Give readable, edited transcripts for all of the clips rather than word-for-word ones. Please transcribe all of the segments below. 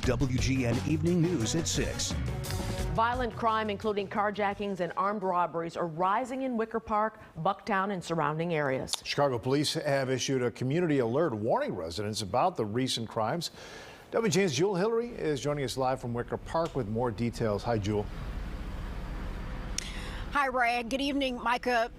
WGN Evening News at 6. Violent crime, including carjackings and armed robberies, are rising in Wicker Park, Bucktown, and surrounding areas. Chicago police have issued a community alert warning residents about the recent crimes. WGN's Jewel Hillary is joining us live from Wicker Park with more details. Hi, Jewel. Hi, Ray. Good evening, Micah.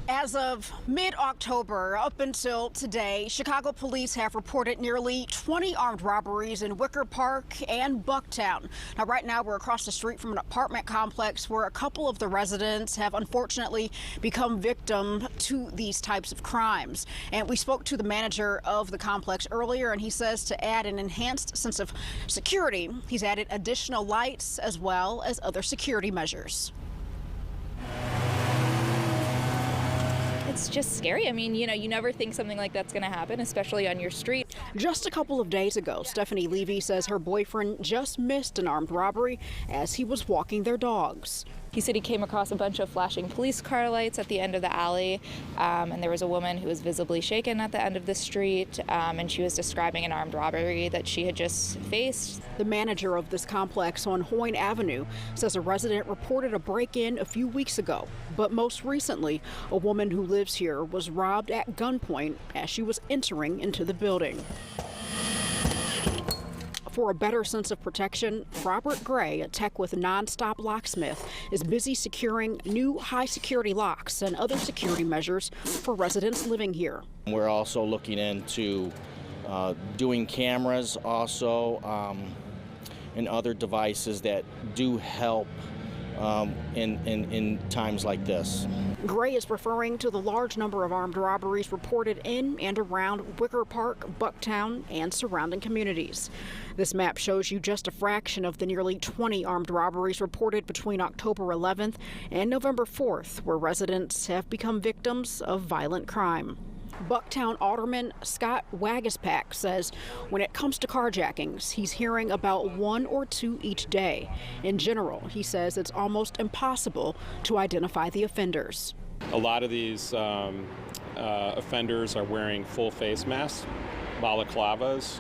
As of mid-October up until today, Chicago police have reported nearly 20 armed robberies in Wicker Park and Bucktown. Now, right now, we're across the street from an apartment complex where a couple of the residents have unfortunately become victim to these types of crimes. And we spoke to the manager of the complex earlier, and he says to add an enhanced sense of security, he's added additional lights as well as other security measures. It's just scary. I mean, you never think something like that's going to happen, especially on your street. Just a couple of days ago, Stephanie Levy says her boyfriend just missed an armed robbery as he was walking their dogs. He said he came across a bunch of flashing police car lights at the end of the alley, and there was a woman who was visibly shaken at the end of the street, and she was describing an armed robbery that she had just faced. The manager of this complex on Hoyne Avenue says a resident reported a break-in a few weeks ago, but most recently, a woman who lives here was robbed at gunpoint as she was entering into the building. For a better sense of protection, Robert Gray, a tech with Nonstop Locksmith, is busy securing new high-security locks and other security measures for residents living here. We're also looking into doing cameras also and other devices that do help in times like this. Gray is referring to the large number of armed robberies reported in and around Wicker Park, Bucktown, and surrounding communities. This map shows you just a fraction of the nearly 20 armed robberies reported between October 11th and November 4th, where residents have become victims of violent crime. Bucktown Alderman Scott Wagaspack says when it comes to carjackings, he's hearing about one or two each day. In general, he says it's almost impossible to identify the offenders. A lot of these offenders are wearing full face masks, balaclavas.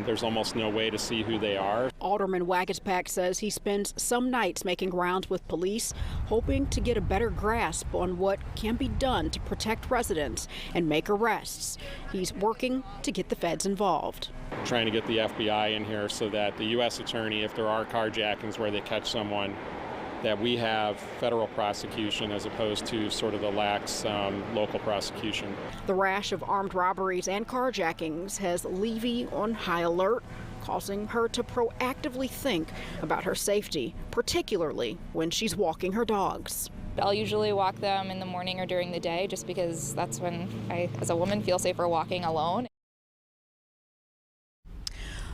There's almost no way to see who they are. Alderman Wagaspack says he spends some nights making rounds with police, hoping to get a better grasp on what can be done to protect residents and make arrests. He's working to get the feds involved. Trying to get the FBI in here so that the U.S. attorney, if there are carjackings where they catch someone, that we have federal prosecution as opposed to sort of the lax local prosecution. The rash of armed robberies and carjackings has Levy on high alert, causing her to proactively think about her safety, particularly when she's walking her dogs. I'll usually walk them in the morning or during the day just because that's when I, as a woman, feel safer walking alone.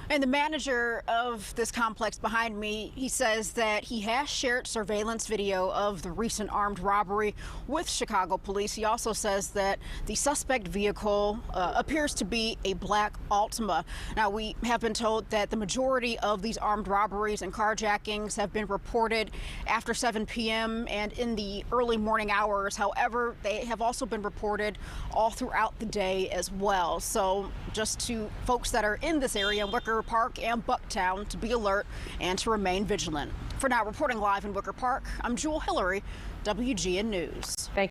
And the manager of this complex behind me, he says that he has shared surveillance video of the recent armed robbery with Chicago police. He also says that the suspect vehicle appears to be a black Altima. Now, we have been told that the majority of these armed robberies and carjackings have been reported after 7 p.m. and in the early morning hours. However, they have also been reported all throughout the day as well. So just to folks that are in this area, Wicker Park and Bucktown, to be alert and to remain vigilant. For now, reporting live in Wicker Park, I'm Jewel Hillary, WGN News. Thank